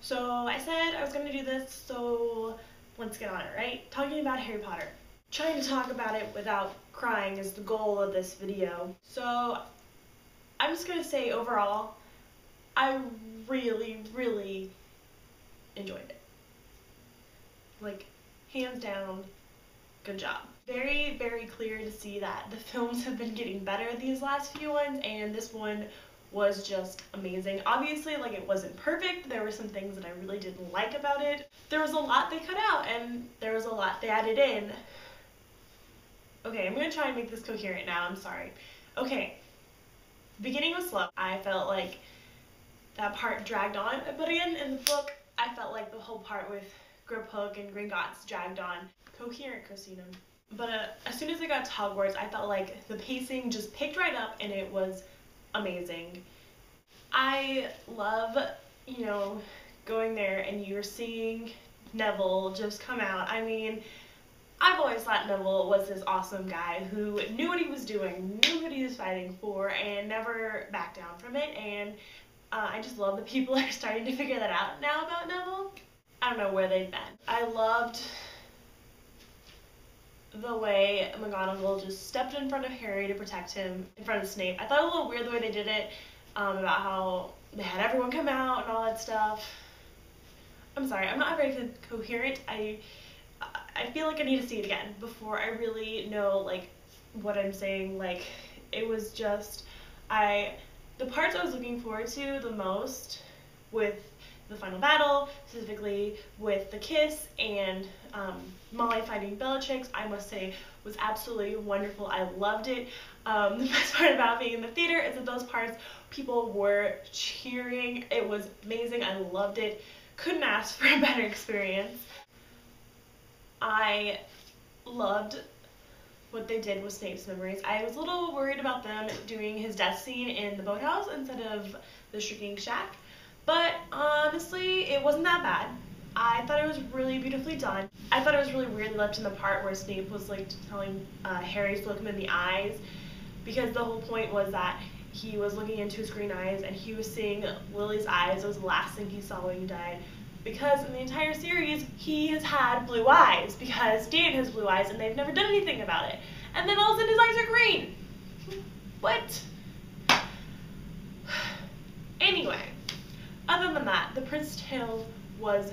So I said I was going to do this, so let's get on it, right? Talking about Harry Potter. Trying to talk about it without crying is the goal of this video. So I'm just going to say overall, I really, really enjoyed it. Like, hands down, good job. Very, very clear to see that the films have been getting better these last few ones, and this one was just amazing. Obviously, like, it wasn't perfect. There were some things that I really didn't like about it. There was a lot they cut out, and there was a lot they added in. Okay, I'm gonna try and make this coherent now, I'm sorry. Okay, the beginning was slow. I felt like that part dragged on, but again, in the book, I felt like the whole part with Griphook and Gringotts dragged on. Coherent, Christina. But as soon as I got to Hogwarts, I felt like the pacing just picked right up, and it was amazing. I love, going there and you're seeing Neville just come out. I mean, I've always thought Neville was this awesome guy who knew what he was doing, knew what he was fighting for, and never backed down from it, and I just love that people are starting to figure that out now about Neville. I don't know where they've been. I loved the way McGonagall just stepped in front of Harry to protect him in front of Snape. I thought it was a little weird the way they did it, about how they had everyone come out and all that stuff. I'm sorry, I'm not very coherent. I feel like I need to see it again before I really know, like, what I'm saying. Like, it was just, the parts I was looking forward to the most with the final battle, specifically with the kiss and Molly fighting Bellatrix, I must say was absolutely wonderful. I loved it. The best part about being in the theater is that those parts, people were cheering. It was amazing. I loved it. Couldn't ask for a better experience. I loved what they did with Snape's memories. I was a little worried about them doing his death scene in the boathouse instead of the Shrieking Shack, but honestly, it wasn't that bad. I thought it was really beautifully done. I thought it was really weird they left in the part where Snape was like telling Harry to look him in the eyes, because the whole point was that he was looking into his green eyes and he was seeing Lily's eyes. It was the last thing he saw when he died. Because in the entire series, he has had blue eyes, because Dan has blue eyes and they've never done anything about it. And then all of a sudden his eyes are green. What? Anyway, other than that, The Prince's Tale was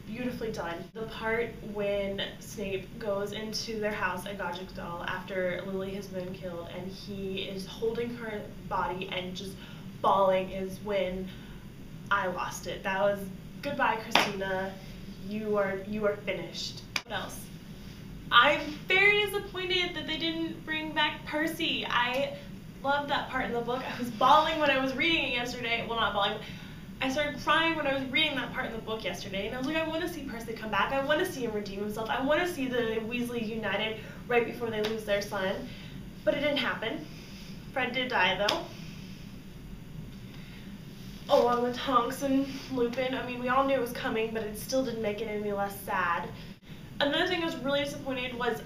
beautifully done. The part when Snape goes into their house at Godric's Hall after Lily has been killed and he is holding her body and just bawling is when I lost it. That was, goodbye, Christina. You are finished. What else? I'm very disappointed that they didn't bring back Percy. I loved that part in the book. I was bawling when I was reading it yesterday. Well, not bawling. I started crying when I was reading that part in the book yesterday, and I was like, I want to see Percy come back. I want to see him redeem himself. I want to see the Weasleys united right before they lose their son. But it didn't happen. Fred did die, though. Along with Tonks and Lupin. I mean, we all knew it was coming, but it still didn't make it any less sad. Another thing I was really disappointed was,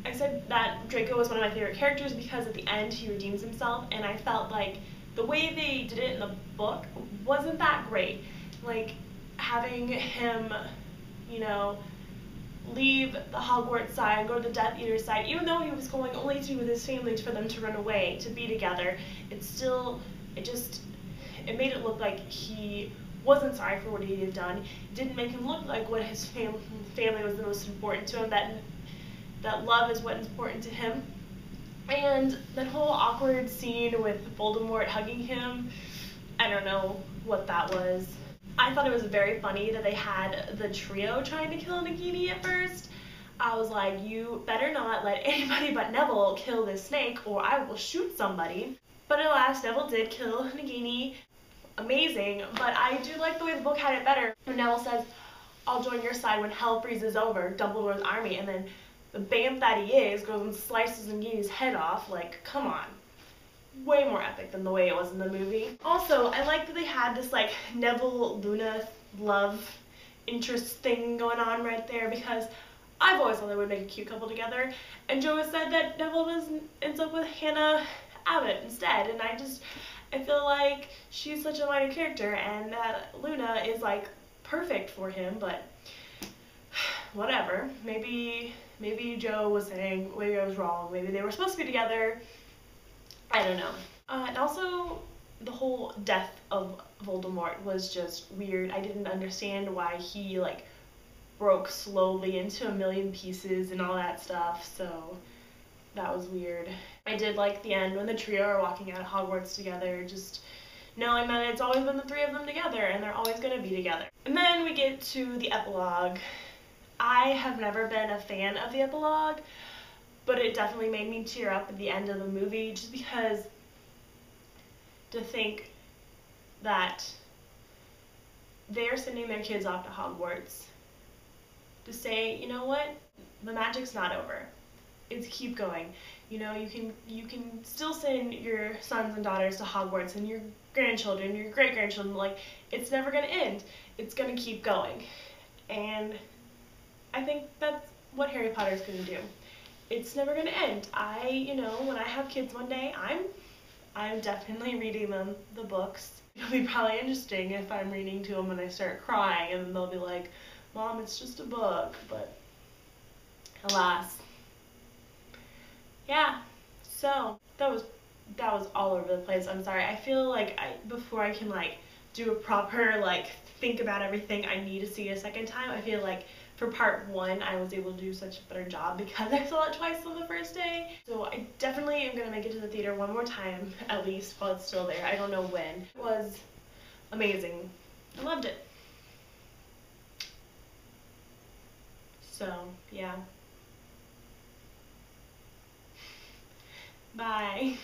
I said that Draco was one of my favorite characters because at the end he redeems himself, and I felt like the way they did it in the book wasn't that great. Like, having him, leave the Hogwarts side, go to the Death Eater side, even though he was going only to be with his family for them to run away, to be together, it made it look like he wasn't sorry for what he had done. It didn't make him look like what his family was the most important to him, that love is what's important to him. And that whole awkward scene with Voldemort hugging him, I don't know what that was. I thought it was very funny that they had the trio trying to kill Nagini at first. I was like, you better not let anybody but Neville kill this snake or I will shoot somebody. But at last, Neville did kill Nagini. Amazing, but I do like the way the book had it better. When Neville says, I'll join your side when hell freezes over, Dumbledore's army, and then the bamf that he is goes and slices Nagini's head off. Like, come on. Way more epic than the way it was in the movie. Also, I like that they had this, like, Neville-Luna love interest thing going on right there, because I've always thought they would make a cute couple together, and Joe has said that Neville ends up with Hannah Abbott instead, and I feel like she's such a minor character, and that Luna is like perfect for him, but whatever. Maybe Joe was saying, maybe I was wrong, maybe they were supposed to be together. I don't know. And also, the whole death of Voldemort was just weird. I didn't understand why he like broke slowly into a million pieces and all that stuff, so that was weird. I did like the end when the trio are walking out of Hogwarts together, just knowing that it's always been the three of them together and they're always going to be together. And then we get to the epilogue. I have never been a fan of the epilogue, but it definitely made me tear up at the end of the movie, just because to think that they're sending their kids off to Hogwarts to say, you know what, the magic's not over. It's keep going. You know, you can still send your sons and daughters to Hogwarts and your grandchildren, your great-grandchildren, like, it's never going to end. It's going to keep going. And I think that's what Harry Potter's going to do. It's never going to end. When I have kids one day, I'm definitely reading them the books. It'll be probably interesting if I'm reading to them and I start crying and then they'll be like, Mom, it's just a book, but alas. Yeah, so that was all over the place. I'm sorry. I feel like before I can like do a proper like think about everything, I need to see it a second time. I feel like for part 1 I was able to do such a better job because I saw it twice on the first day. So I definitely am gonna make it to the theater one more time at least while it's still there. I don't know when. It was amazing. I loved it. So yeah. Bye.